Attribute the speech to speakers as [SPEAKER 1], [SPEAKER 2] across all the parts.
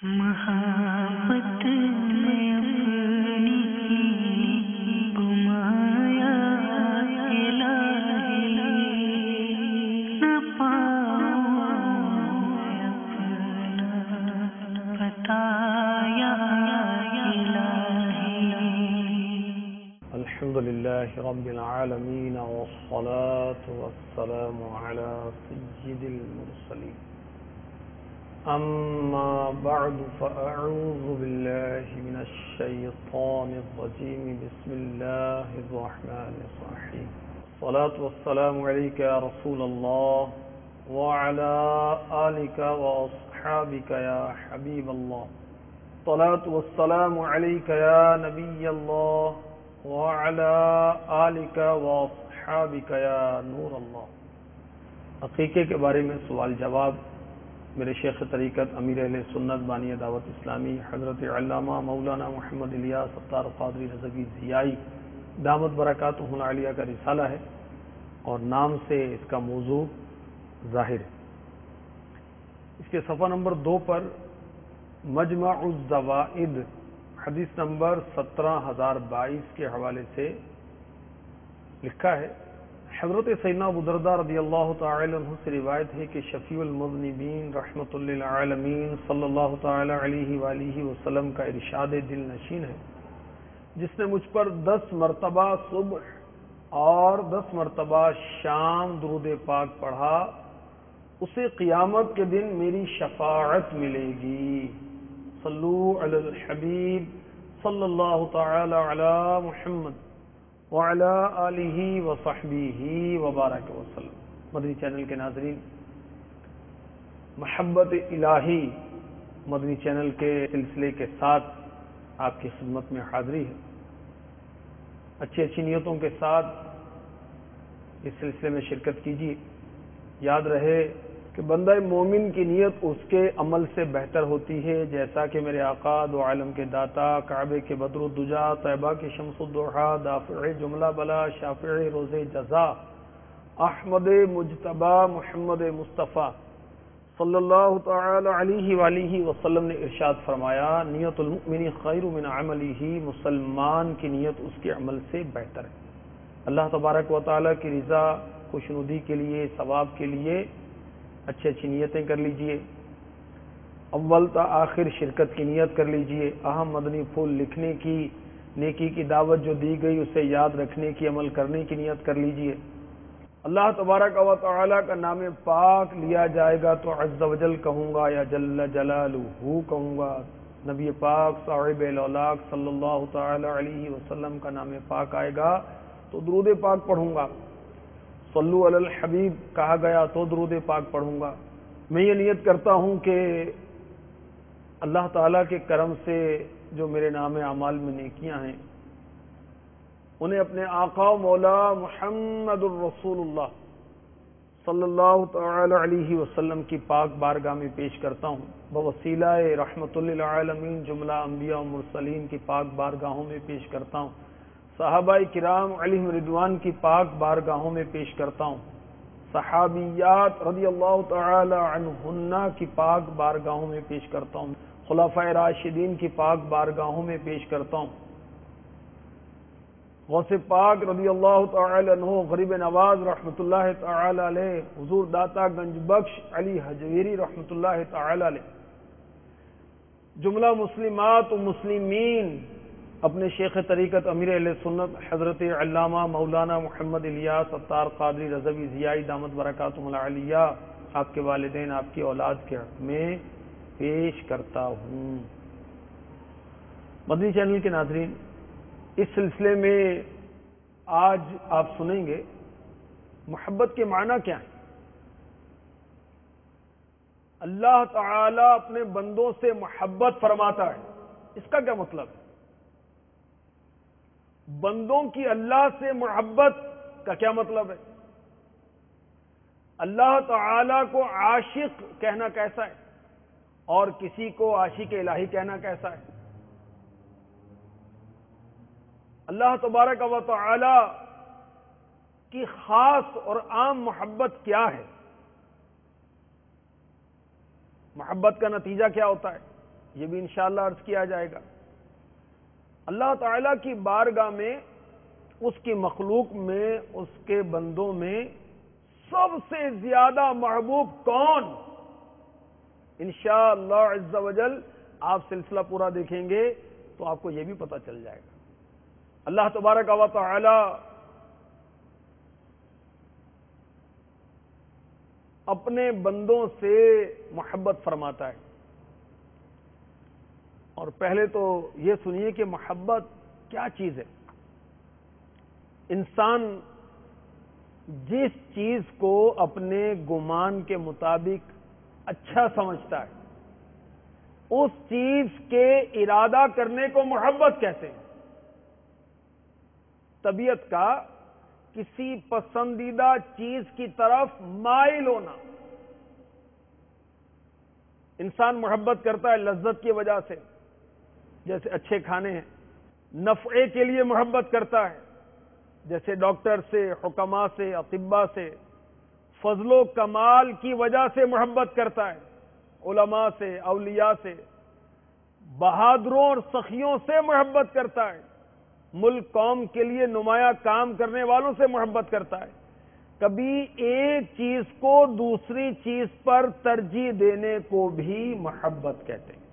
[SPEAKER 1] محبت نے اپنی گمایا الہی نہ پاؤں اپنا بتایا الہی۔
[SPEAKER 2] الحمد لله رب العالمين والصلاة والسلام على سيد المرسلين أما بعد فأعوذ بالله من الشيطان الرجيم بسم الله الرحمن الرحيم الصلاة والسلام عليك يا رسول الله وعلى آلك وأصحابك يا حبيب الله الصلاة والسلام عليك يا نبي الله وعلى آلك واصحابك يا نور اللہ۔ عقیقے کے بارے میں سوال جواب میرے شیخ طریقت امیر اہل سنت بانی دعوت اسلامی حضرت علامہ مولانا محمد الیاس ستار قادری رضوی ضیائی دامت برکاتہ العالیہ کا رسالہ ہے اور نام سے اس کا موضوع ظاہر ہے۔ اس کے صفحہ نمبر 2 پر مجمع الزوائد حدیث نمبر 17022 کے حوالے سے لکھا ہے، حضرت سیدنا ابو درداء رضی اللہ تعالی عنہ سے روایت ہے کہ شفیع المذنبین رحمۃ للعالمین صلی اللہ تعالی علیہ وآلہ وسلم کا ارشاد دل نشین ہے، جس نے مجھ پر 10 مرتبہ صبح اور 10 مرتبہ شام درود پاک پڑھا، اسے قیامت کے دن میری شفاعت ملے گی۔ صلو علی الحبیب صلی اللہ تعالی علی محمد وعلی آلہ وصحبہ وبارک وسلم۔ مدنی چینل کے ناظرین، محبت الہی مدنی چینل کے سلسلے کے ساتھ آپ کی خدمت میں حاضری ہے۔ اچھی نیتوں کے ساتھ اس سلسلے میں شرکت کیجیے۔ یاد رہے کہ بندہ مومن کی نیت اس کے عمل سے بہتر ہوتی ہے، جیسا کہ میرے آقا دو عالم کے داتا، کعبے کے بدر الدجا، طیبہ کے شمس الضحیٰ، دافع جملہ بلا، شافع روز جزا، احمد مجتبی محمد مصطفیٰ صلی اللہ تعالی علیہ وآلہ وسلم نے ارشاد فرمایا، نیت المؤمن خیر من عملہ، مسلمان کی نیت اس کے عمل سے بہتر ہے۔ اللہ تبارک و تعالی کی رضا، خوشنودی کے لیے، ثواب کے لیے اچھی نیتیں کر لیجئے۔ اول تا آخر شرکت کی نیت کر لیجئے۔ اہم مدنی پھول لکھنے کی، نیکی کی دعوت جو دی گئی اسے یاد رکھنے کی، عمل کرنے کی نیت کر لیجئے۔ اللہ تبارک و تعالی کا نام پاک لیا جائے گا تو عز و جل کہوں گا یا جل جلالہ کہوں گا۔ نبی پاک صاحب الاولاق صلی اللہ تعالی علیہ وسلم کا نام پاک آئے گا تو درود پاک پڑھوں گا۔ صلو علی الحبیب کہا گیا تو درود پاک پڑھوں گا۔ میں یہ نیت کرتا ہوں کہ اللہ تعالیٰ کے کرم سے جو میرے نام اعمال میں نیکیاں ہیں انہیں اپنے آقا و مولا محمد الرسول اللہ صلی اللہ تعالی علیہ وسلم کی پاک بارگاہ میں پیش کرتا ہوں، بوسیلہ رحمت للعالمین جملہ انبیاء و مرسلین کی پاک بارگاہوں میں پیش کرتا ہوں، صحابہ کرام علیہم رضوان کی پاک بارگاہوں میں پیش کرتا ہوں، صحابیات رضی اللہ تعالی عنہن کی پاک بارگاہوں میں پیش کرتا ہوں، خلفائے راشدین کی پاک بارگاہوں میں پیش کرتا ہوں، غوث پاک رضی اللہ تعالی عنہ، غریب نواز رحمت اللہ تعالی علیہ، حضور داتا گنج بخش علی حجویری رحمت اللہ تعالی علیہ، جملہ مسلمات و مسلمین، اپنے شیخ طریقت امیر اہل سنت حضرت علامہ مولانا محمد الیاس ستار قادری رضوی ضیائی دامت برکاتہ العالیہ، آپ کے والدین، آپ کی اولاد کے حق میں پیش کرتا ہوں۔ مدنی چینل کے ناظرین، اس سلسلے میں آج آپ سنیں گے محبت کے معنی کیا ہیں۔ اللہ تعالی اپنے بندوں سے محبت فرماتا ہے، اس کا کیا مطلب ہے؟ بندوں کی اللہ سے محبت کا کیا مطلب ہے؟ اللہ تعالی کو عاشق کہنا کیسا ہے اور کسی کو عاشق الہی کہنا کیسا ہے؟ اللہ تبارک و تعالی کی خاص اور عام محبت کیا ہے؟ محبت کا نتیجہ کیا ہوتا ہے؟ یہ بھی انشاءاللہ عرض کیا جائے گا۔ اللہ تعالیٰ کی بارگاہ میں، اس کی مخلوق میں، اس کے بندوں میں سب سے زیادہ محبوب کون؟ انشاءاللہ عز و جل آپ سلسلہ پورا دیکھیں گے تو آپ کو یہ بھی پتہ چل جائے گا۔ اللہ تبارک و تعالی اپنے بندوں سے محبت فرماتا ہے، اور پہلے تو یہ سنیے کہ محبت کیا چیز ہے۔ انسان جس چیز کو اپنے گمان کے مطابق اچھا سمجھتا ہے، اس چیز کے ارادہ کرنے کو محبت کہتے ہیں۔ طبیعت کا کسی پسندیدہ چیز کی طرف مائل ہونا۔ انسان محبت کرتا ہے لذت کی وجہ سے، جیسے اچھے کھانے ہیں، نفع کے لیے محبت کرتا ہے، جیسے ڈاکٹر سے، حکماء سے، اطباء سے، فضل و کمال کی وجہ سے محبت کرتا ہے، علماء سے، اولیاء سے، بہادروں اور سخیوں سے محبت کرتا ہے، ملک قوم کے لیے نمایاں کام کرنے والوں سے محبت کرتا ہے۔ کبھی ایک چیز کو دوسری چیز پر ترجیح دینے کو بھی محبت کہتے ہیں۔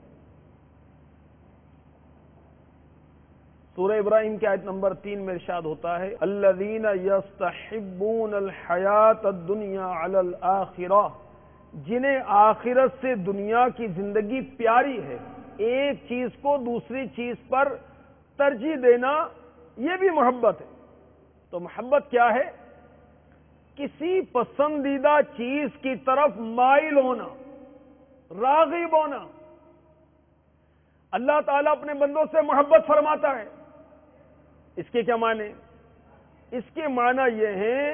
[SPEAKER 2] سورہ ابراہیم کی آیت نمبر 3 میں ارشاد ہوتا ہے، الذین یستحبون الحیات الدنیا علی الآخرہ، جنہیں آخرت سے دنیا کی زندگی پیاری ہے۔ ایک چیز کو دوسری چیز پر ترجیح دینا یہ بھی محبت ہے۔ تو محبت کیا ہے؟ کسی پسندیدہ چیز کی طرف مائل ہونا، راغب ہونا۔ اللہ تعالیٰ اپنے بندوں سے محبت فرماتا ہے۔ اس کے کیا معنی؟ اس کے معنی یہ ہیں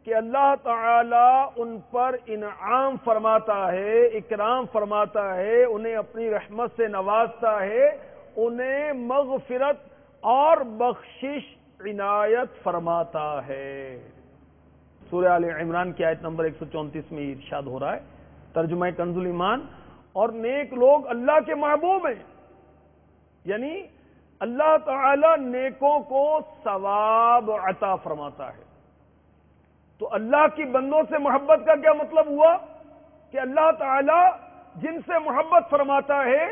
[SPEAKER 2] کہ اللہ تعالیٰ ان پر انعام فرماتا ہے، اکرام فرماتا ہے، انہیں اپنی رحمت سے نوازتا ہے، انہیں مغفرت اور بخشش عنایت فرماتا ہے۔ سورہ آل عمران کی آیت نمبر 134 میں ارشاد ہو رہا ہے، ترجمہ کنز الایمان، اور نیک لوگ اللہ کے محبوب ہیں، یعنی اللہ تعالی نیکوں کو ثواب عطا فرماتا ہے۔ تو اللہ کی بندوں سے محبت کا کیا مطلب ہوا؟ کہ اللہ تعالی جن سے محبت فرماتا ہے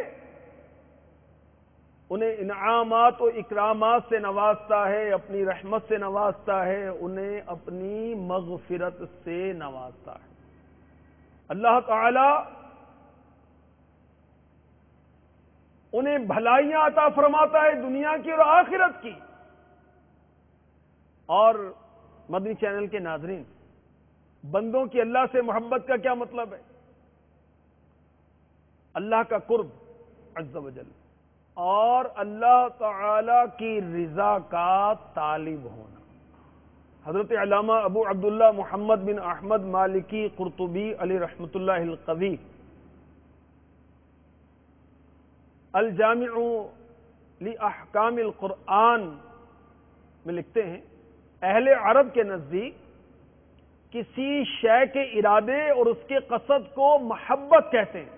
[SPEAKER 2] انہیں انعامات و اکرامات سے نوازتا ہے، اپنی رحمت سے نوازتا ہے، انہیں اپنی مغفرت سے نوازتا ہے۔ اللہ تعالی انہیں بھلائیاں عطا فرماتا ہے دنیا کی اور آخرت کی۔ اور مدنی چینل کے ناظرین، بندوں کی اللہ سے محبت کا کیا مطلب ہے؟ اللہ کا قرب عز و جل اور اللہ تعالی کی رضا کا طالب ہونا۔ حضرت علامہ ابو عبداللہ محمد بن احمد مالکی قرطبی علی رحمت اللہ القوی الجامع لاحکام القرآن میں لکھتے ہیں، اہل عرب کے نزدیک کسی شے کے ارادے اور اس کے قصد کو محبت کہتے ہیں۔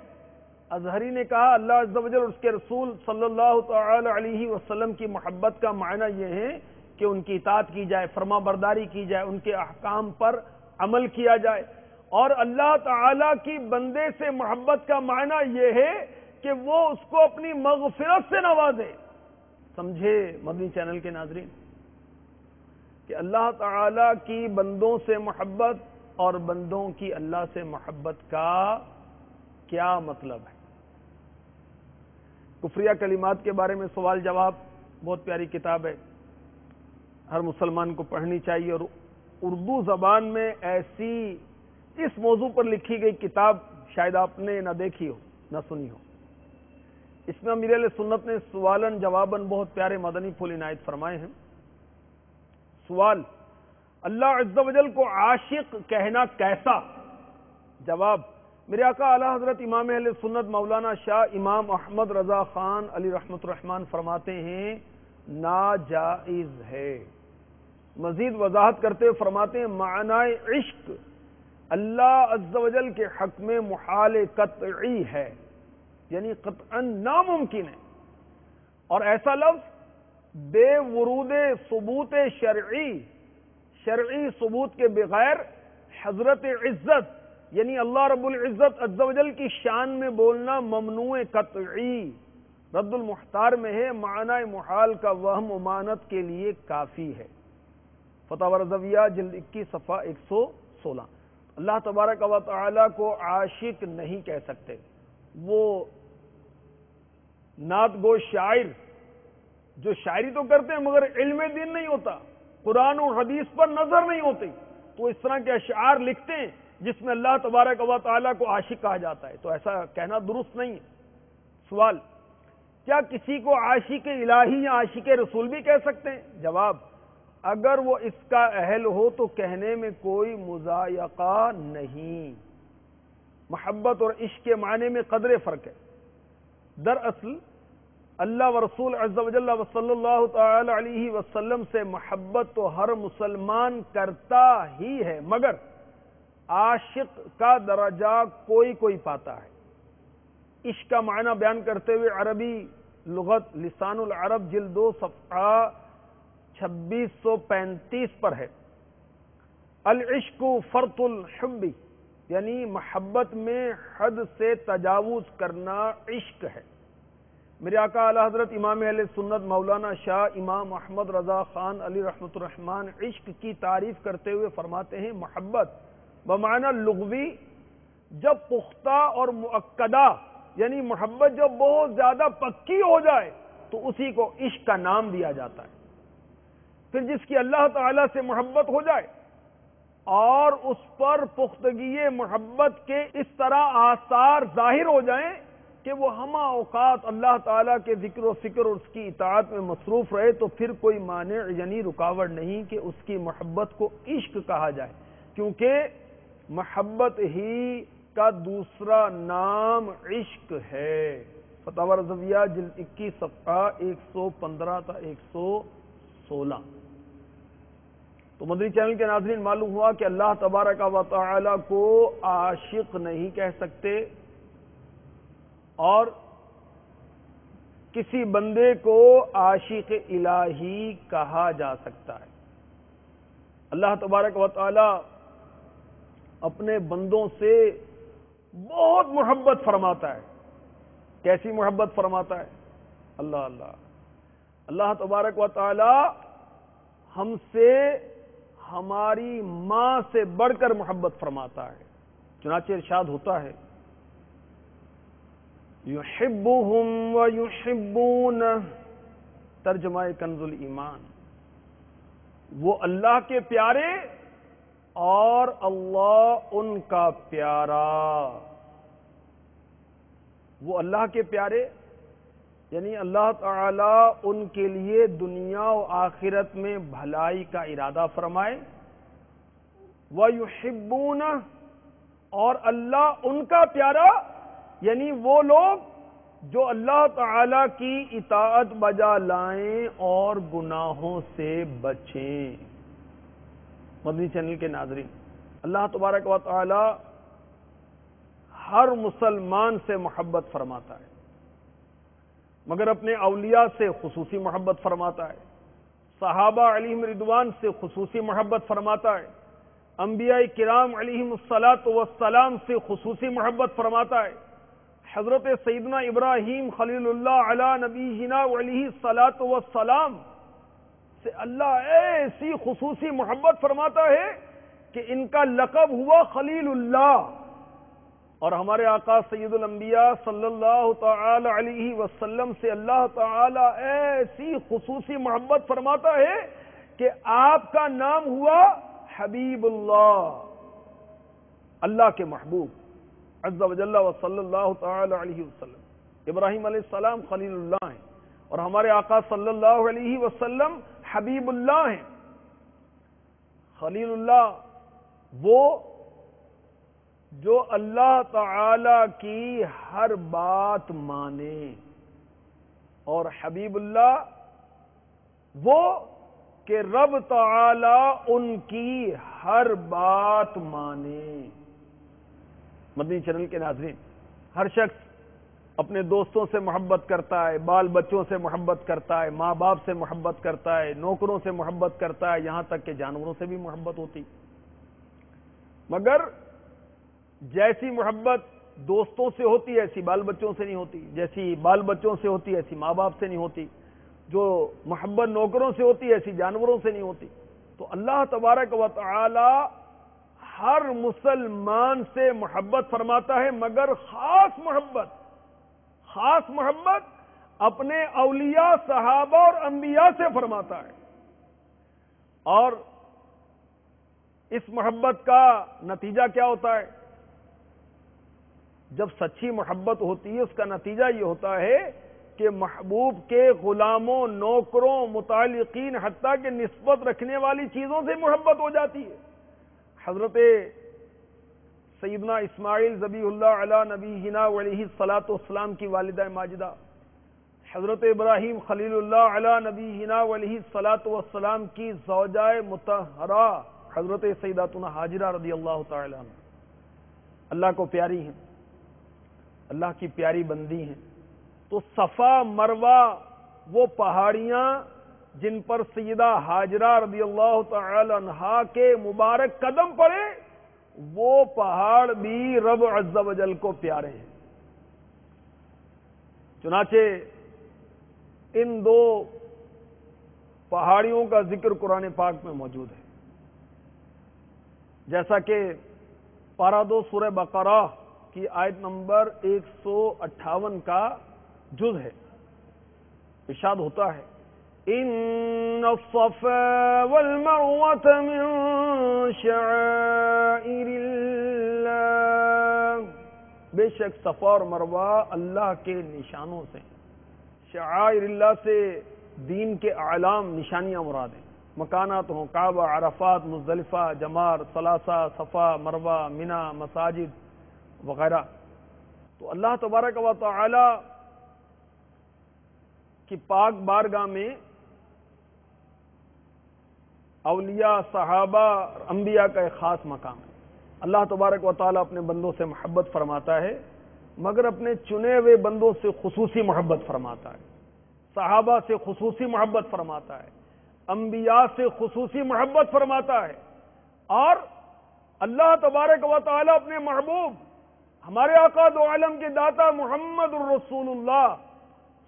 [SPEAKER 2] اظہری نے کہا اللہ عز و جل اور اس کے رسول صلی اللہ تعالی علیہ وسلم کی محبت کا معنی یہ ہے کہ ان کی اطاعت کی جائے، فرما برداری کی جائے، ان کے احکام پر عمل کیا جائے۔ اور اللہ تعالی کی بندے سے محبت کا معنی یہ ہے کہ وہ اس کو اپنی مغفرت سے نوازے۔ سمجھے مدنی چینل کے ناظرین کہ اللہ تعالی کی بندوں سے محبت اور بندوں کی اللہ سے محبت کا کیا مطلب ہے۔ کفریہ کلمات کے بارے میں سوال جواب بہت پیاری کتاب ہے، ہر مسلمان کو پڑھنی چاہیے، اور اردو زبان میں ایسی اس موضوع پر لکھی گئی کتاب شاید آپ نے نہ دیکھی ہو نہ سنی ہو۔ اس میں امیر اہل سنت نے سوالن جواباً بہت پیارے مدنی پھول عنایت فرمائے ہیں۔ سوال، اللہ عز و جل کو عاشق کہنا کیسا؟ جواب، میرے آقا اعلی حضرت امام اہل سنت مولانا شاہ امام احمد رضا خان علی رحمت الرحمن فرماتے ہیں ناجائز ہے۔ مزید وضاحت کرتے ہوئے فرماتے ہیں معنی عشق اللہ عز و جل کے حق میں محال قطعی ہے، یعنی قطعا ناممکن ہے. اور ایسا لفظ بے ورود ثبوت شرعی ثبوت کے بغیر حضرت عزت یعنی اللہ رب العزت عز و جل کی شان میں بولنا ممنوع قطعی. رد المحتار میں ہے معنی محال کا وہم امانت کے لیے کافی ہے. فتح رضویہ جلد 21 صفحہ 116. اللہ تبارک و تعالی کو عاشق نہیں کہہ سکتے. وہ نعت گو شاعر جو شاعری تو کرتے ہیں مگر علم دین نہیں ہوتا، قرآن و حدیث پر نظر نہیں ہوتی، تو اس طرح کے اشعار لکھتے ہیں جس میں اللہ تبارک و تعالی کو عاشق کہا جاتا ہے. تو ایسا کہنا درست نہیں ہے. سوال، کیا کسی کو عاشق الہی یا عاشق رسول بھی کہہ سکتے ہیں؟ جواب، اگر وہ اس کا اہل ہو تو کہنے میں کوئی مضایقہ نہیں. محبت اور عشق کے معنی میں قدر فرق ہے. دراصل اللہ و رسول عز و جل و صلی اللہ تعالی علیہ وسلم سے محبت تو ہر مسلمان کرتا ہی ہے، مگر عاشق کا درجہ کوئی پاتا ہے. عشق کا معنی بیان کرتے ہوئے عربی لغت لسان العرب جلد 2 صفحہ 2635 پر ہے. العشق فرط الحب یعنی محبت میں حد سے تجاوز کرنا عشق ہے. میرے آقا اعلی حضرت امام اہل سنت مولانا شاہ امام احمد رضا خان علی رحمۃ الرحمن عشق کی تعریف کرتے ہوئے فرماتے ہیں، محبت بمعنی لغوی جب پختہ اور مؤکدہ یعنی محبت جب بہت زیادہ پکی ہو جائے تو اسی کو عشق کا نام دیا جاتا ہے. پھر جس کی اللہ تعالی سے محبت ہو جائے اور اس پر پختگی محبت کے اس طرح آثار ظاہر ہو جائیں کہ وہ ہمہ اوقات اللہ تعالیٰ کے ذکر و فکر اور اس کی اطاعت میں مصروف رہے، تو پھر کوئی مانع یعنی رکاوٹ نہیں کہ اس کی محبت کو عشق کہا جائے، کیونکہ محبت ہی کا دوسرا نام عشق ہے. فتح رضویہ جلد 21 صفحہ 115 تا 116. تو مدنی چینل کے ناظرین، معلوم ہوا کہ اللہ تبارک و تعالی کو عاشق نہیں کہہ سکتے اور کسی بندے کو عاشق الہی کہا جا سکتا ہے. اللہ تبارک و تعالی اپنے بندوں سے بہت محبت فرماتا ہے. کیسی محبت فرماتا ہے؟ اللہ تبارک و تعالی ہم سے ہماری ماں سے بڑھ کر محبت فرماتا ہے. چنانچہ ارشاد ہوتا ہے، یحبہم ویحبون، ترجمہ کنز الایمان، وہ اللہ کے پیارے اور اللہ ان کا پیارا. وہ اللہ کے پیارے یعنی اللہ تعالی ان کے لیے دنیا و آخرت میں بھلائی کا ارادہ فرمائے. وَيُحِبُّونَ، اور اللہ ان کا پیارا یعنی وہ لوگ جو اللہ تعالی کی اطاعت بجا لائیں اور گناہوں سے بچیں. مدنی چینل کے ناظرین، اللہ تبارک و تعالی ہر مسلمان سے محبت فرماتا ہے، مگر اپنے اولیاء سے خصوصی محبت فرماتا ہے. صحابہ علیہم رضوان سے خصوصی محبت فرماتا ہے. انبیاء کرام علیہم الصلاۃ سے خصوصی محبت فرماتا ہے. حضرت سیدنا ابراہیم خلیل اللہ علی نبینا علیہ الصلاۃ والسلام سے اللہ ایسی خصوصی محبت فرماتا ہے کہ ان کا لقب ہوا خلیل اللہ. اور ہمارے آقا سید الانبیاء صلی اللہ تعالی علیہ وسلم سے اللہ تعالی ایسی خصوصی محبت فرماتا ہے کہ آپ کا نام ہوا حبیب اللہ، اللہ کے محبوب عز و جل و صلی اللہ تعالی علیہ وسلم. ابراہیم علیہ السلام خلیل اللہ ہیں اور ہمارے آقا صلی اللہ علیہ وسلم حبیب اللہ ہیں. خلیل اللہ وہ جو اللہ تعالی کی ہر بات مانے، اور حبیب اللہ وہ کہ رب تعالی ان کی ہر بات مانے. مدنی چینل کے ناظرین، ہر شخص اپنے دوستوں سے محبت کرتا ہے، بال بچوں سے محبت کرتا ہے، ماں باپ سے محبت کرتا ہے، نوکروں سے محبت کرتا ہے، یہاں تک کہ جانوروں سے بھی محبت ہوتی، مگر جیسی محبت دوستوں سے ہوتی ہے ایسی بال بچوں سے نہیں ہوتی، جیسی بال بچوں سے ہوتی ہے ایسی ماں باپ سے نہیں ہوتی، جو محبت نوکروں سے ہوتی ہے ایسی جانوروں سے نہیں ہوتی۔ تو اللہ تبارک و تعالی ہر مسلمان سے محبت فرماتا ہے، مگر خاص محبت اپنے اولیاء، صحابہ اور انبیاء سے فرماتا ہے۔ اور اس محبت کا نتیجہ کیا ہوتا ہے؟ جب سچی محبت ہوتی ہے اس کا نتیجہ یہ ہوتا ہے کہ محبوب کے غلاموں، نوکروں، متعلقین، حتیٰ کہ نسبت رکھنے والی چیزوں سے محبت ہو جاتی ہے۔ حضرت سیدنا اسماعیل ذبیح اللہ علی نبینا علیہ الصلاۃ والسلام کی والدہ ماجدہ، حضرت ابراہیم خلیل اللہ علی نبینا علیہ الصلاۃ والسلام کی زوجہ مطہرہ حضرت سیداتنا حاجرہ رضی اللہ تعالی عنہ اللہ کو پیاری ہیں، اللہ کی پیاری بندی ہیں۔ تو صفا مروہ وہ پہاڑیاں جن پر سیدہ حاجرہ رضی اللہ تعالی عنہا کے مبارک قدم پڑے، وہ پہاڑ بھی رب عز و جل کو پیارے ہیں۔ چنانچہ ان دو پہاڑیوں کا ذکر قرآن پاک میں موجود ہے، جیسا کہ پارہ 2 سورہ بقرہ کی آیت نمبر 158 کا جز ہے۔ ارشاد ہوتا ہے ان الصفا والمروة من شعائر اللہ، بے شک صفا اور مروہ اللہ کے نشانوں سے، شعائر اللہ سے دین کے اعلام، نشانیاں مراد ہیں، مکانات ہوں کعبہ، عرفات، مزدلفہ، جمار، ثلاثہ، صفا، مروہ، منی، مساجد وغیرہ۔ تو اللہ تبارک و تعالی کی پاک بارگاہ میں اولیاء، صحابہ اور انبیاء کا ایک خاص مقام ہے۔ اللہ تبارک و تعالی اپنے بندوں سے محبت فرماتا ہے، مگر اپنے چنے ہوئے بندوں سے خصوصی محبت فرماتا ہے، صحابہ سے خصوصی محبت فرماتا ہے، انبیاء سے خصوصی محبت فرماتا ہے۔ اور اللہ تبارک و تعالی اپنے محبوب ہمارے آقا دو عالم کے داتا محمد الرسول اللہ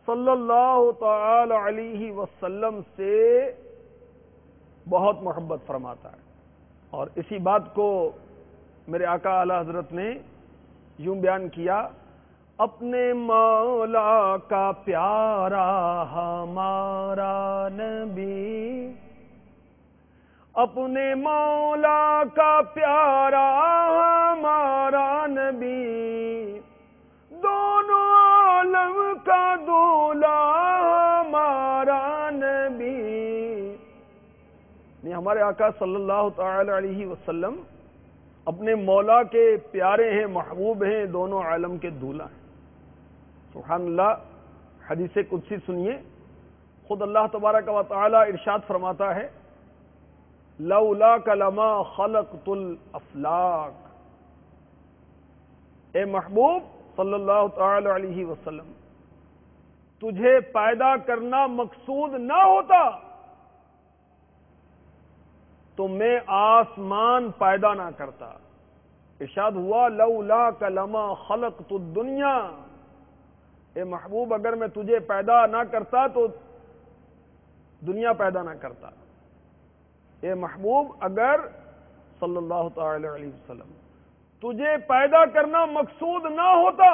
[SPEAKER 2] صلی اللہ تعالی علیہ وسلم سے بہت محبت فرماتا ہے۔ اور اسی بات کو میرے آقا اعلی حضرت نے یوں بیان کیا، اپنے مولا کا پیارا ہمارا نبی، اپنے مولا کا پیارا ہمارا نبی، دونوں عالم کا دولا ہمارا نبی۔ یہ ہمارے آقا صلی اللہ تعالی علیہ وسلم اپنے مولا کے پیارے ہیں، محبوب ہیں، دونوں عالم کے دولہ ہیں۔ سبحان اللہ۔ حدیث قدسی سنیے، خود اللہ تبارک و تعالی ارشاد فرماتا ہے لولاک لما خلقت الافلاک، اے محبوب صلی اللہ تعالی علیہ وسلم، تجھے پیدا کرنا مقصود نہ ہوتا تو میں آسمان پیدا نہ کرتا۔ ارشاد ہوا لولاک لما خلقت الدنیا، اے محبوب اگر میں تجھے پیدا نہ کرتا تو دنیا پیدا نہ کرتا۔ اے محبوب اگر صلی اللہ تعالی علیہ وسلم تجھے پیدا کرنا مقصود نہ ہوتا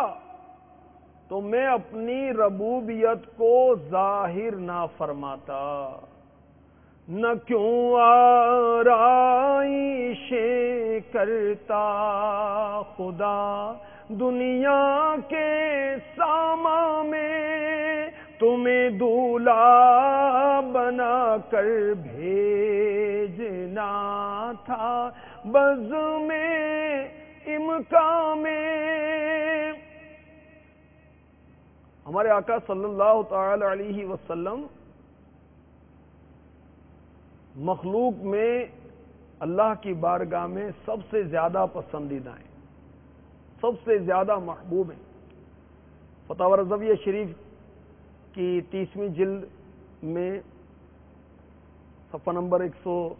[SPEAKER 2] تو میں اپنی ربوبیت کو ظاہر نہ فرماتا، نہ کیوں آرائشیں کرتا خدا دنیا کے ساما میں، تمہیں دولہا بنا کر بھیجنا تھا بزم امکان میں۔ ہمارے آقا صلی اللہ تعالی علیہ وسلم مخلوق میں اللہ کی بارگاہ میں سب سے زیادہ پسندیدہ ہیں، سب سے زیادہ محبوب ہیں۔ فتاوی رضویہ شریف کی 30ویں جلد میں صفحہ نمبر 153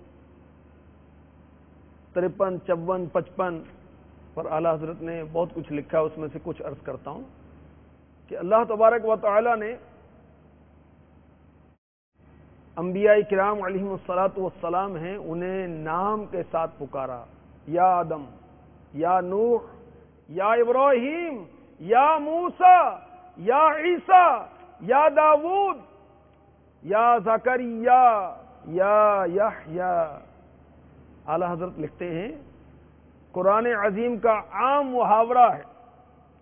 [SPEAKER 2] 54 55 پر اعلیٰ حضرت نے بہت کچھ لکھا ہے، اس میں سے کچھ عرض کرتا ہوں کہ اللہ تبارک و تعالی نے انبیاء کرام علیہم الصلاۃ والسلام ہیں، انہیں نام کے ساتھ پکارا، یا آدم، یا نوح، یا ابراہیم، یا موسیٰ، یا عیسیٰ، یا داود، یا زکریا، یا یحییٰ۔ اعلیٰ حضرت لکھتے ہیں قرآن عظیم کا عام محاورہ ہے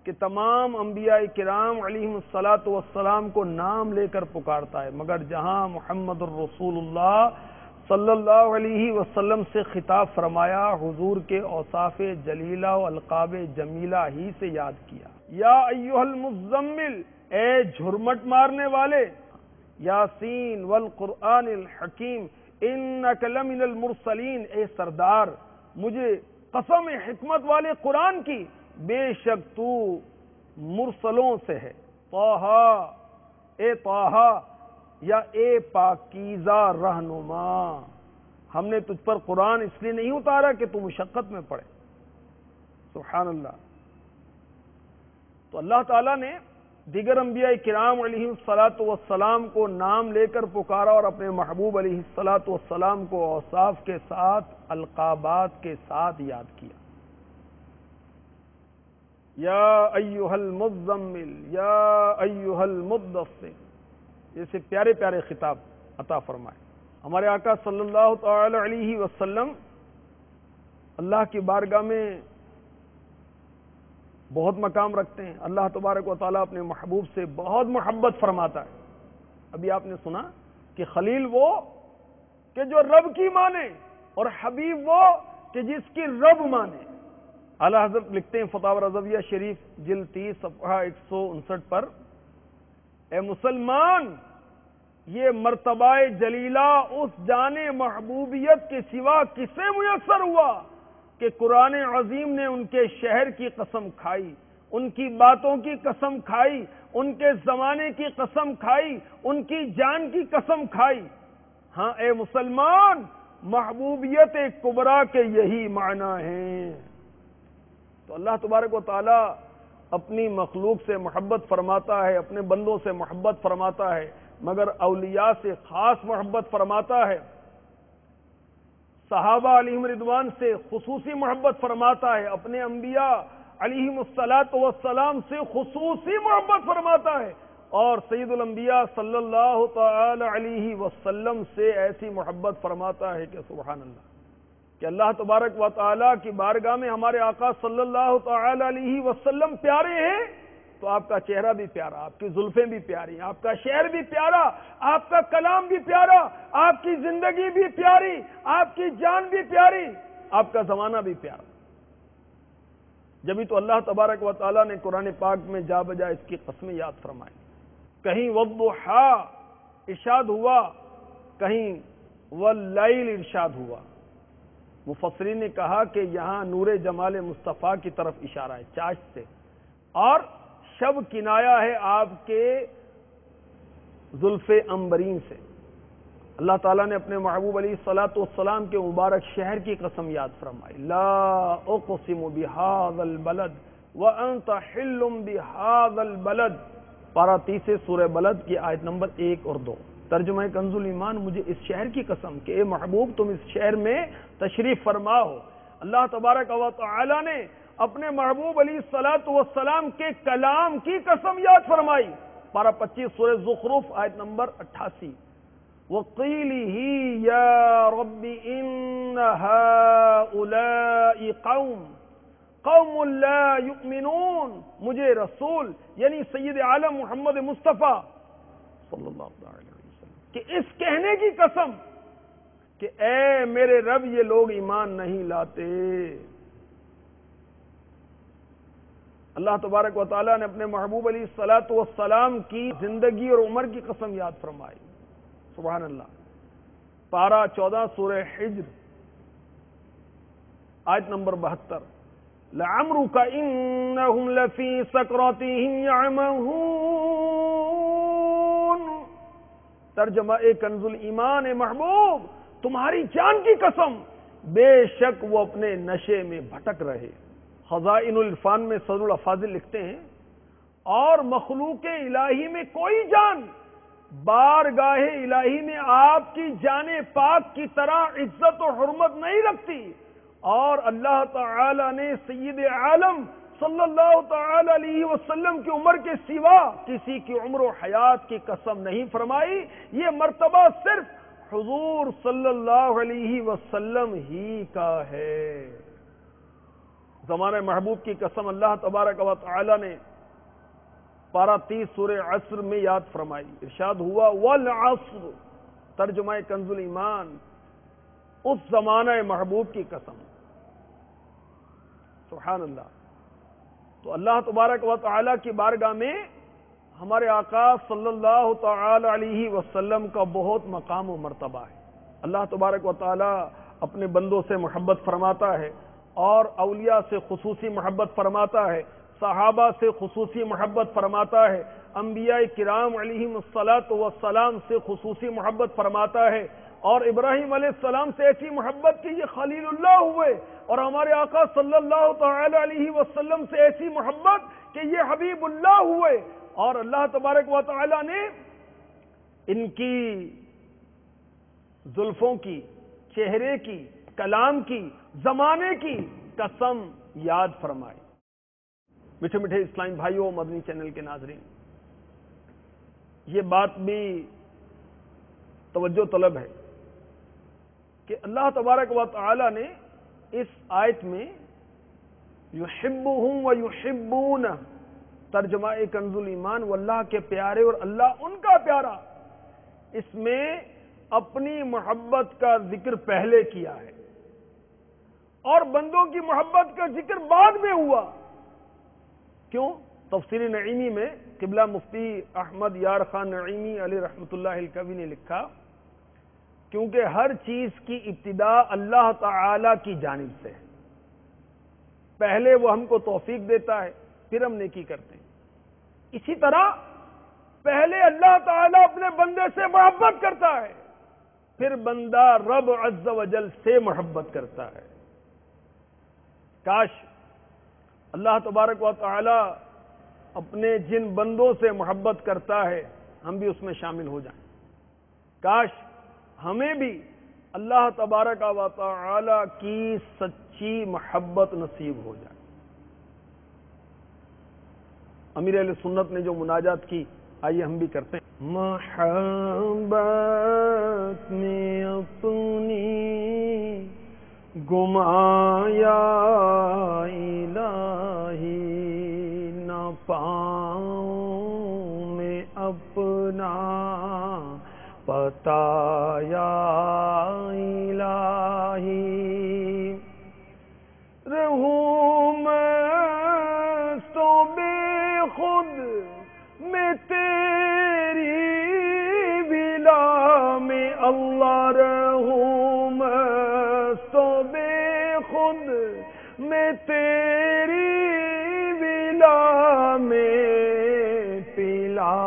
[SPEAKER 2] کہ تمام انبیاء کرام علیہم الصلاۃ والسلام کو نام لے کر پکارتا ہے، مگر جہاں محمد الرسول اللہ صلی اللہ علیہ وسلم سے خطاب فرمایا، حضور کے اوصاف جلیلہ و القاب جمیلہ ہی سے یاد کیا۔ یا ایھا المزمل، اے جھرمٹ مارنے والے، یاسین والقرآن الحکیم انک لمن المرسلین، اے سردار مجھے قسم حکمت والے قرآن کی، بے شک تو مرسلوں سے ہے۔ طٰہٰ، اے طٰہٰ، یا اے پاکیزہ رہنما، ہم نے تجھ پر قرآن اس لیے نہیں اتارا کہ تو مشقت میں پڑے۔ سبحان اللہ۔ تو اللہ تعالیٰ نے دیگر انبیاء کرام علیہ الصلاۃ والسلام کو نام لے کر پکارا اور اپنے محبوب علیہ الصلاۃ والسلام کو اوصاف کے ساتھ، القابات کے ساتھ یاد کیا۔ یا ایھا المزمل، یا ایھا المدثر، جیسے پیارے پیارے خطاب عطا فرمائے۔ ہمارے آقا صلی اللہ تعالی علیہ وسلم اللہ کی بارگاہ میں بہت مقام رکھتے ہیں۔ اللہ تبارک و تعالیٰ اپنے محبوب سے بہت محبت فرماتا ہے۔ ابھی آپ نے سنا کہ خلیل وہ کہ جو رب کی مانے، اور حبیب وہ کہ جس کی رب مانے۔ اعلیٰ حضرت لکھتے ہیں فتاوی رضویہ شریف جلد 30 صفحہ 159 پر، اے مسلمان، یہ مرتبہ جلیلہ اس جان محبوبیت کے سوا کسے میسر ہوا کہ قرآن عظیم نے ان کے شہر کی قسم کھائی، ان کی باتوں کی قسم کھائی، ان کے زمانے کی قسم کھائی، ان کی جان کی قسم کھائی۔ ہاں اے مسلمان، محبوبیت کبریٰ کے یہی معنی ہیں۔ تو اللہ تبارک و تعالی اپنی مخلوق سے محبت فرماتا ہے، اپنے بندوں سے محبت فرماتا ہے، مگر اولیاء سے خاص محبت فرماتا ہے، صحابہ علیہم رضوان سے خصوصی محبت فرماتا ہے، اپنے انبیاء علیہم الصلاۃ والسلام سے خصوصی محبت فرماتا ہے، اور سید الانبیاء صلی اللہ تعالی علیہ وسلم سے ایسی محبت فرماتا ہے کہ سبحان اللہ، کہ اللہ تبارک و تعالی کی بارگاہ میں ہمارے آقا صلی اللہ تعالی علیہ وسلم پیارے ہیں تو آپ کا چہرہ بھی پیارا، آپ کی زلفیں بھی پیاری، آپ کا شعر بھی پیارا، آپ کا کلام بھی پیارا، آپ کی زندگی بھی پیاری، آپ کی جان بھی پیاری، آپ کا زمانہ بھی پیارا۔ جبھی تو اللہ تبارک و تعالیٰ نے قرآن پاک میں جا بجا اس کی قسمیں یاد فرمائی۔ کہیں والضحیٰ ارشاد ہوا، کہیں واللیل ارشاد ہوا۔ مفسرین نے کہا کہ یہاں نور جمال مصطفیٰ کی طرف اشارہ ہے، چاشت سے، اور شب کنایا ہے آپ کے زلف عنبرین سے۔ اللہ تعالیٰ نے اپنے محبوب علیہ الصلاۃ والسلام کے مبارک شہر کی قسم یاد فرمائی، لا اقسم بہذا البلد وانت حل بہذا البلد، پارہ 30 سورہ بلد کی آیت نمبر 1 اور 2۔ ترجمہ کنز الایمان، مجھے اس شہر کی قسم کہ اے محبوب تم اس شہر میں تشریف فرما ہو۔ اللہ تبارک و تعالی نے اپنے محبوب علیہ الصلاۃ والسلام کے کلام کی قسم یاد فرمائی، پارہ 25 سورہ زخرف آیت نمبر 88، وَقِيلِهِ يَا رَبِّ إِنَّ هَؤُلَاءِ قَوْمٌ لَا يُؤْمِنُونَ، مجھے رسول یعنی سید عالم محمد مصطفیٰ صلی اللہ علیہ وسلم کہ اس کہنے کی قسم کہ اے میرے رب یہ لوگ ایمان نہیں لاتے۔ اللہ تبارک و تعالیٰ نے اپنے محبوب علیہ الصلاۃ والسلام کی زندگی اور عمر کی قسم یاد فرمائی، سبحان اللہ۔ پارہ 14 سورہ حجر آیت نمبر 72، لعمرک انہم لفی سکراتہم یعمہون۔ ترجمہ کنز الایمان محبوب، تمہاری جان کی قسم، بے شک وہ اپنے نشے میں بھٹک رہے۔ خزائن العرفان میں صدر الافاضل لکھتے ہیں، اور مخلوق الہی میں کوئی جان بارگاہ الہی میں آپ کی جان پاک کی طرح عزت و حرمت نہیں رکھتی، اور اللہ تعالی نے سید عالم صلی اللہ تعالی علیہ وسلم کی عمر کے سوا کسی کی عمر و حیات کی قسم نہیں فرمائی۔ یہ مرتبہ صرف حضور صلی اللہ علیہ وسلم ہی کا ہے۔ زمانہ محبوب کی قسم اللہ تبارک و تعالی نے پارہ 30 سورہ عصر میں یاد فرمائی، ارشاد ہوا والعصر، ترجمہ کنز الایمان، اس زمانہ محبوب کی قسم۔ سبحان اللہ۔ تو اللہ تبارک و تعالی کی بارگاہ میں ہمارے آقا صلی اللہ تعالی علیہ وسلم کا بہت مقام و مرتبہ ہے۔ اللہ تبارک و تعالی اپنے بندوں سے محبت فرماتا ہے، اور اولیاء سے خصوصی محبت فرماتا ہے، صحابہ سے خصوصی محبت فرماتا ہے، انبیاء کرام علیہم الصلاۃ سے خصوصی محبت فرماتا ہے، اور ابراہیم علیہ السلام سے ایسی محبت کہ یہ خلیل اللہ ہوئے، اور ہمارے آقا صلی اللہ تعالی علیہ وسلم سے ایسی محبت کہ یہ حبیب اللہ ہوئے، اور اللہ تبارک و تعالی نے ان کی زلفوں کی، چہرے کی، کلام کی، زمانے کی قسم یاد فرمائی۔ میٹھے میٹھے اسلامی بھائیوں، مدنی چینل کے ناظرین، یہ بات بھی توجہ طلب ہے کہ اللہ تبارک و تعالی نے اس آیت میں یحبہم و یحبون، ترجمہ کنز الایمان، واللہ کے پیارے اور اللہ ان کا پیارا، اس میں اپنی محبت کا ذکر پہلے کیا ہے اور بندوں کی محبت کا ذکر بعد میں ہوا۔ کیوں؟ تفسیر نعیمی میں قبلہ مفتی احمد یار خان نعیمی علیہ رحمۃ اللہ الکوی نے لکھا، کیونکہ ہر چیز کی ابتدا اللہ تعالی کی جانب سے ہے، پہلے وہ ہم کو توفیق دیتا ہے، پھر ہم نیکی کرتے ہیں۔ اسی طرح پہلے اللہ تعالی اپنے بندے سے محبت کرتا ہے، پھر بندہ رب عز و جل سے محبت کرتا ہے۔ کاش اللہ تبارک و تعالی اپنے جن بندوں سے محبت کرتا ہے ہم بھی اس میں شامل ہو جائیں۔ کاش ہمیں بھی اللہ تبارک و تعالی کی سچی محبت نصیب ہو جائے۔ امیر اہل سنت نے جو مناجات کی، آئیے ہم بھی کرتے ہیں۔ محبت میں اپنی گمایا الہی، نہ پاؤں میں اپنا بتایا الہی، رہوں میں تو بے خود میں تیری ولا میں اللہ، رہوں میں تو بے خود میں تیری ولا میں، پلا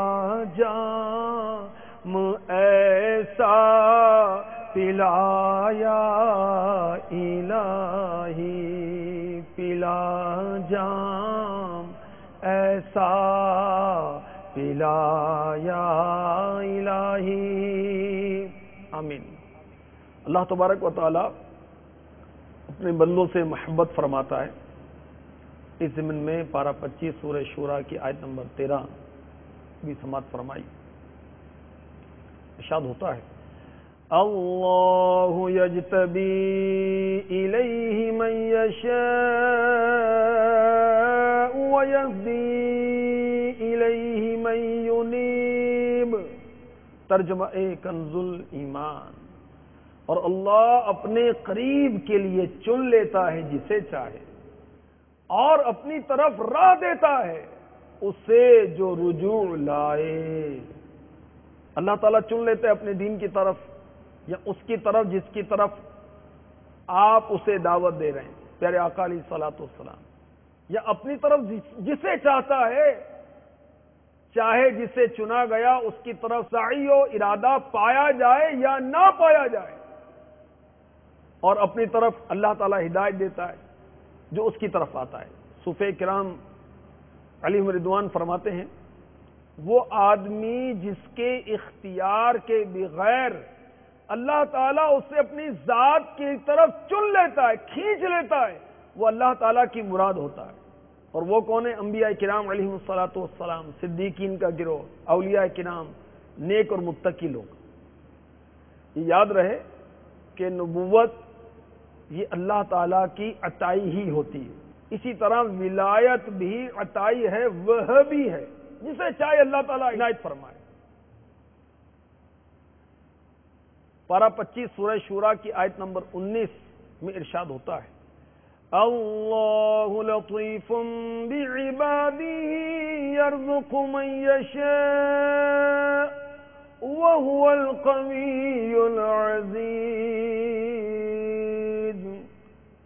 [SPEAKER 2] جام ایسا پلایا الہی، پلا جام ایسا پلایا الہی، آمین۔ اللہ تبارک و تعالی اپنے بندوں سے محبت فرماتا ہے۔ اس ضمن میں پارہ 25 سورہ شورى کی آیت نمبر 13 بھی سماعت فرمائی۔ ارشاد ہوتا ہے، اللہ یجتبی الیہ من یشاء ویہدی الیہ من ینیب، ترجمہ کنز الایمان، اور اللہ اپنے قریب کے لیے چن لیتا ہے جسے چاہے، اور اپنی طرف راہ دیتا ہے اسے جو رجوع لائے۔ اللہ تعالیٰ چن لیتے ہیں اپنے دین کی طرف، یا اس کی طرف جس کی طرف آپ اسے دعوت دے رہے ہیں، پیارے آقا علیہ الصلوۃ والسلام۔ یا اپنی طرف جسے چاہتا ہے، چاہے جسے چنا گیا اس کی طرف سعی و ارادہ پایا جائے یا نہ پایا جائے، اور اپنی طرف اللہ تعالی ہدایت دیتا ہے جو اس کی طرف آتا ہے۔ صوفیہ کرام علیہم رضوان فرماتے ہیں وہ آدمی جس کے اختیار کے بغیر اللہ تعالیٰ اسے اپنی ذات کی طرف چن لیتا ہے، کھینچ لیتا ہے، وہ اللہ تعالیٰ کی مراد ہوتا ہے۔ اور وہ کون ہے؟ انبیاء کرام علیہم الصلاۃ والسلام، صدیقین کا گروہ، اولیاء کرام، نیک اور متقی لوگ۔ یہ یاد رہے کہ نبوت یہ اللہ تعالیٰ کی عطائی ہی ہوتی ہے، اسی طرح ولایت بھی عطائی ہے، وہ بھی ہے، جسے چاہے اللہ تعالیٰ عنایت فرمائے۔ پارہ 25 سورہ شورى کی آیت نمبر 19 میں ارشاد ہوتا ہے اللہ لطیف بعبادہ یرزق من یشاء وهو القوی العزیز۔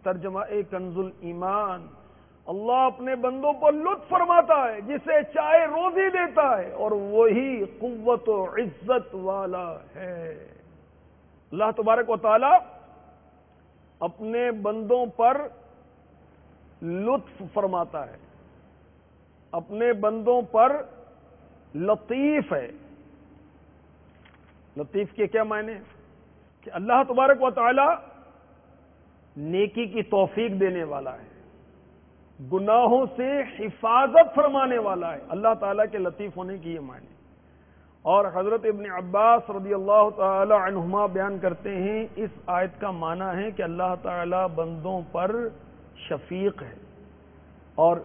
[SPEAKER 2] ترجمہ کنز الایمان، اللہ اپنے بندوں پر لطف فرماتا ہے، جسے چاہے روزی دیتا ہے، اور وہی قوت و عزت والا ہے۔ اللہ تبارک و تعالی اپنے بندوں پر لطف فرماتا ہے، اپنے بندوں پر لطیف ہے۔ لطیف کے کیا معنی ہیں؟ کہ اللہ تبارک و تعالی نیکی کی توفیق دینے والا ہے، گناہوں سے حفاظت فرمانے والا ہے۔ اللہ تعالیٰ کے لطیف ہونے کی یہ معنی۔ اور حضرت ابن عباس رضی اللہ تعالی عنہما بیان کرتے ہیں اس آیت کا معنی ہے کہ اللہ تعالیٰ بندوں پر شفیق ہے، اور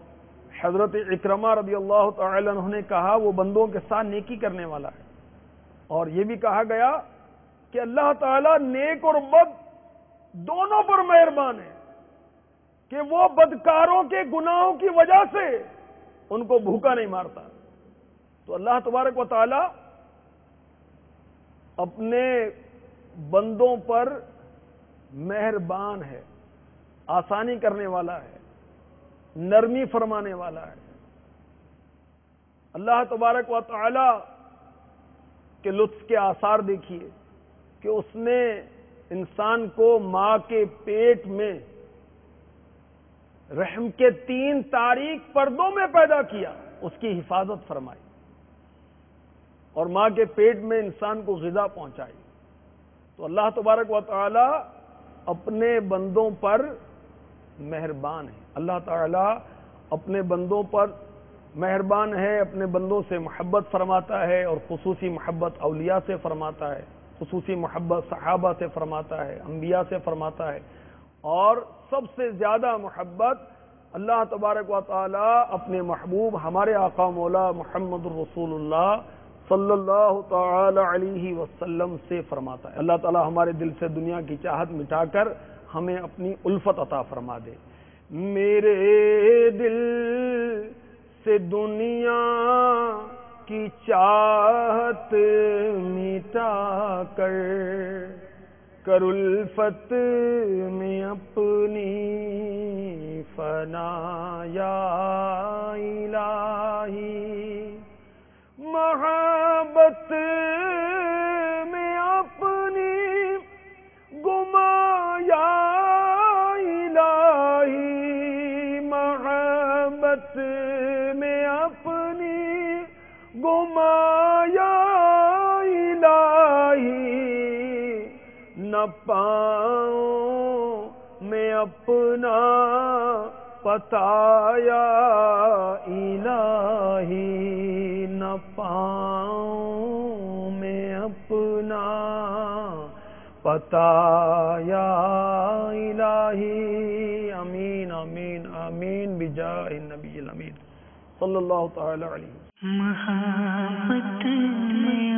[SPEAKER 2] حضرت اکرمہ رضی اللہ تعالی عنہ نے کہا وہ بندوں کے ساتھ نیکی کرنے والا ہے۔ اور یہ بھی کہا گیا کہ اللہ تعالیٰ نیک اور بد دونوں پر مہربان ہے، کہ وہ بدکاروں کے گناہوں کی وجہ سے ان کو بھوکا نہیں مارتا۔ تو اللہ تبارک و تعالی اپنے بندوں پر مہربان ہے، آسانی کرنے والا ہے، نرمی فرمانے والا ہے۔ اللہ تبارک و تعالی کے لطف کے آثار دیکھیے کہ اس نے انسان کو ماں کے پیٹ میں رحم کے 3 تاریک پردوں میں پیدا کیا، اس کی حفاظت فرمائی، اور ماں کے پیٹ میں انسان کو غذا پہنچائی۔ تو اللہ تبارک و تعالی اپنے بندوں پر مہربان ہے، اللہ تعالی اپنے بندوں پر مہربان ہے، اپنے بندوں سے محبت فرماتا ہے، اور خصوصی محبت اولیاء سے فرماتا ہے، خصوصی محبت صحابہ سے فرماتا ہے، انبیاء سے فرماتا ہے، اور سب سے زیادہ محبت اللہ تبارک و تعالی اپنے محبوب ہمارے آقا مولا محمد الرسول اللہ صلی اللہ تعالی علیہ وسلم سے فرماتا ہے۔ اللہ تعالی ہمارے دل سے دنیا کی چاہت مٹا کر ہمیں اپنی الفت عطا فرما دے۔ میرے دل سے دنیا کی چاہت مٹا کر الفت میں اپنی فنا یا الہی، محبت میں اپنی گما یا الہی، محبت میں اپنی گما یا الہی، نہ پاؤں میں اپنا پتا یا الہی، نہ پاؤں میں اپنا پتا یا الہی۔ آمین آمین آمین بجاہ النبی الامین صلی اللہ تعالی علیہ وسلم۔
[SPEAKER 1] محبت میں